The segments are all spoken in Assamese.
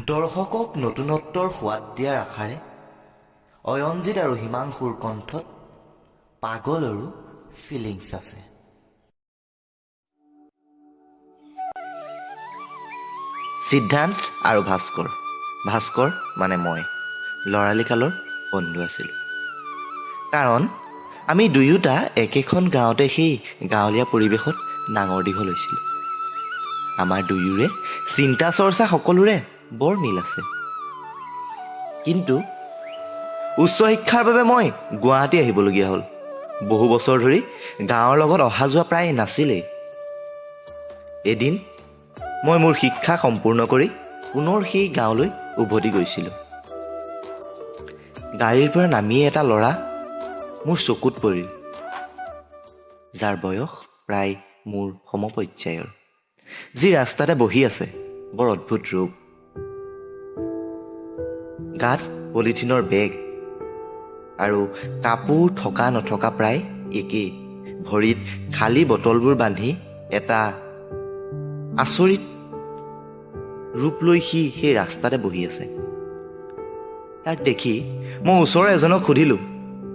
দৰ্শকক নতুনত্বৰ সোৱাদ দিয়াৰ আশাৰে অয়নজিৎ আৰু হিমাংশুৰ কণ্ঠত পাগলৰো ফিলিংছ আছে। সিদ্ধান্ত আৰু ভাস্কৰ মানে মই ল'ৰালিকালৰ বন্ধু আছিলোঁ। কাৰণ আমি দুয়োটা একেখন গাঁৱতে সেই গাঁৱলীয়া পৰিৱেশত ডাঙৰ দীঘল হৈছিলোঁ। আমাৰ দুয়োৰে চিন্তা চৰ্চা সকলোৰে বৰ মিল আছে। কিন্তু উচ্চ শিক্ষাৰ বাবে মই গুৱাহাটী আহিবলগীয়া হ'ল। বহু বছৰ ধৰি গাঁৱৰ লগত অহা যোৱা প্ৰায় নাছিলেই। এদিন মই মোৰ শিক্ষা সম্পূৰ্ণ কৰি পুনৰ সেই গাঁৱলৈ উভতি গৈছিলোঁ। গাড়ীৰ পৰা নামিয়ে এটা ল'ৰা মোৰ চকুত পৰিল, যাৰ বয়স প্ৰায় মোৰ সমপৰ্যায়ৰ, যি ৰাস্তাতে বহি আছে। বৰ অদ্ভুত ৰূপ। গাত পলিথিনৰ বেগ আৰু কাপোৰ থকা নথকা প্ৰায় একেই। ভৰিত খালী বটলবোৰ বান্ধি এটা আচৰিত ৰূপ লৈ সি সেই ৰাস্তাতে বহি আছে। তাক দেখি মই ওচৰৰ এজনক সুধিলোঁ,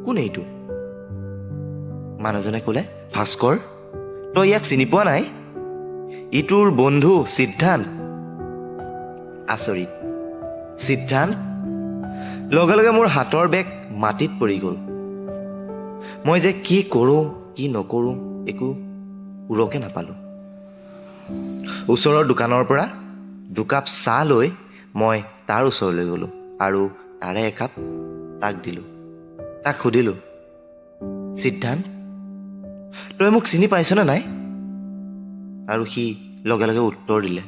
কোন এইটো? মানুহজনে ক'লে, ভাস্কৰ, তই ইয়াক চিনি পোৱা নাই? ইটোৰ বন্ধু সিদ্ধান্ত। আচৰিত। সিদ্ধান্ত? লগে লগে মোৰ হাতৰ বেগ মাটিত পৰি গ'ল। মই যে কি কৰোঁ কি নকৰোঁ একো উৰকে নাপালোঁ। ওচৰৰ দোকানৰ পৰা দুকাপ চাহ লৈ মই তাৰ ওচৰলৈ গ'লোঁ আৰু তাৰে একাপ তাক দিলোঁ। তাক সুধিলোঁ, সিদ্ধান্ত, তই মোক চিনি পাইছনে নাই? আৰু সি লগে লগে উত্তৰ দিলে,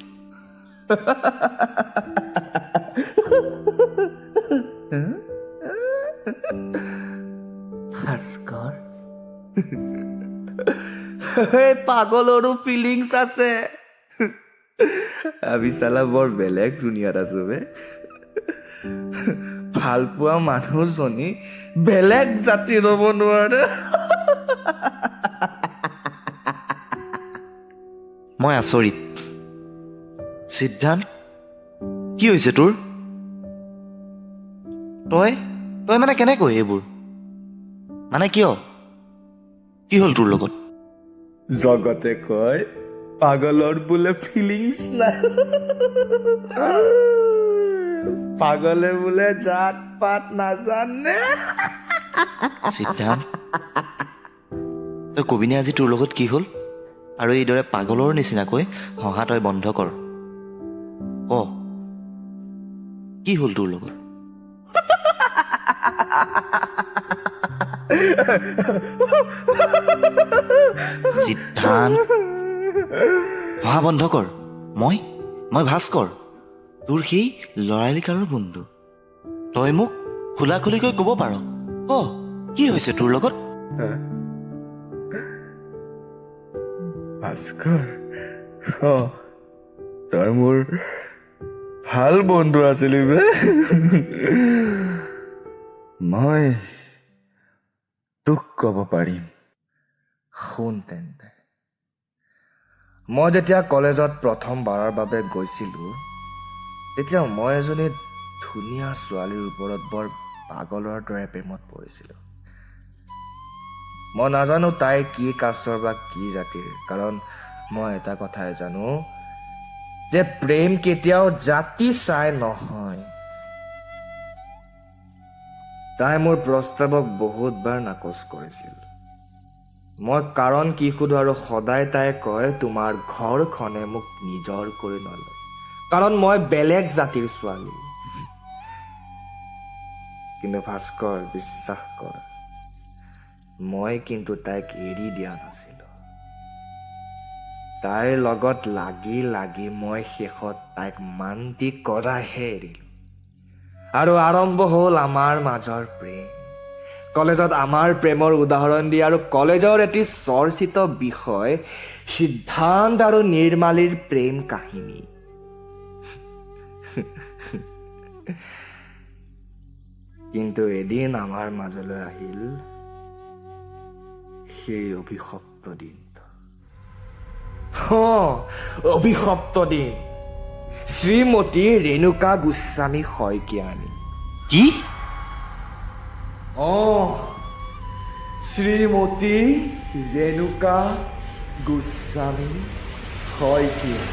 ভাস্কৰ। পাগলৰো ফিলিংছ আছে। আমি চালা বৰ বেলেগ দুনিয়াত আছো বে। ভাল পোৱা মানুহজনী বেলেগ জাতিৰ হ'ব নোৱাৰে। মই আচৰিত। সিদ্ধান্ত, কি হৈছে তোৰ? তই মানে কেনেকৈ এইবোৰ? মানে কিয়? কি হ'ল তোৰ লগত? জগতে কয় পাগলৰ বোলে ফিলিংছ নাই। পাগলে বোলে জাত পাত নাজানে। সিদ্ধান্ত, তই কবিনে আজি তোৰ লগত কি হ'ল? আৰু এইদৰে পাগলৰ নিচিনাকৈ হহা তই বন্ধ কৰ। ক, কি হ'ল তোৰ লগত? সিদ্ধান্ত, হহা বন্ধ কৰ। মই ভাস্কৰ, তোৰ সেই ল'ৰালিকালৰ বন্ধু। তই মোক খোলা খুলিকৈ ক'ব পাৰ। ক, কি হৈছে তোৰ লগত? ভাস্কৰ, তই মোৰ ভাল বন্ধু আছিলি বে। মই তোক ক'ব পাৰিম, শুন তেন্তে। মই যেতিয়া কলেজত প্ৰথমবাৰৰ বাবে গৈছিলোঁ, তেতিয়া মই এজনী ধুনীয়া ছোৱালীৰ ওপৰত বৰ পাগলৰ দৰে প্ৰেমত পৰিছিলোঁ। মই নাজানো তাই কি কাষ্টৰ বা কি জাতিৰ, কাৰণ মই এটা কথাই জানো যে প্ৰেম কেতিয়াও জাতি চাই নহয়। তাই মোৰ প্ৰস্তাৱক বহুতবাৰ নাকচ কৰিছিল। মই কাৰণ কি সোধো আৰু সদায় তাই কয়, তোমাৰ ঘৰখনে মোক নিজৰ কৰি নলয়, কাৰণ মই বেলেগ জাতিৰ ছোৱালী। কিন্তু ভাস্কৰ, বিশ্বাস কৰ, মই কিন্তু তাইক এৰি দিয়া নাছিলো। তাইৰ লগত লাগি লাগি মই শেষত তাইক মান্তি কৰাহে এৰিলো। আৰু আৰম্ভ হ'ল আমাৰ মাজৰ প্ৰেম। কলেজত আমাৰ প্ৰেমৰ উদাহৰণ দিয়ে আৰু কলেজৰ এটি চৰ্চিত বিষয় সিদ্ধান্ত আৰু নিৰ্মালীৰ প্ৰেম কাহিনী। কিন্তু এদিন আমাৰ মাজলৈ আহিল সেই অভিশপ্ত দিনটো। অভিশপ্ত দিন। শ্ৰীমতী ৰেণুকা গোস্বামী শইকীয়ানী। কি? শ্ৰীমতী ৰেণুকা গোস্বামী শইকীয়া।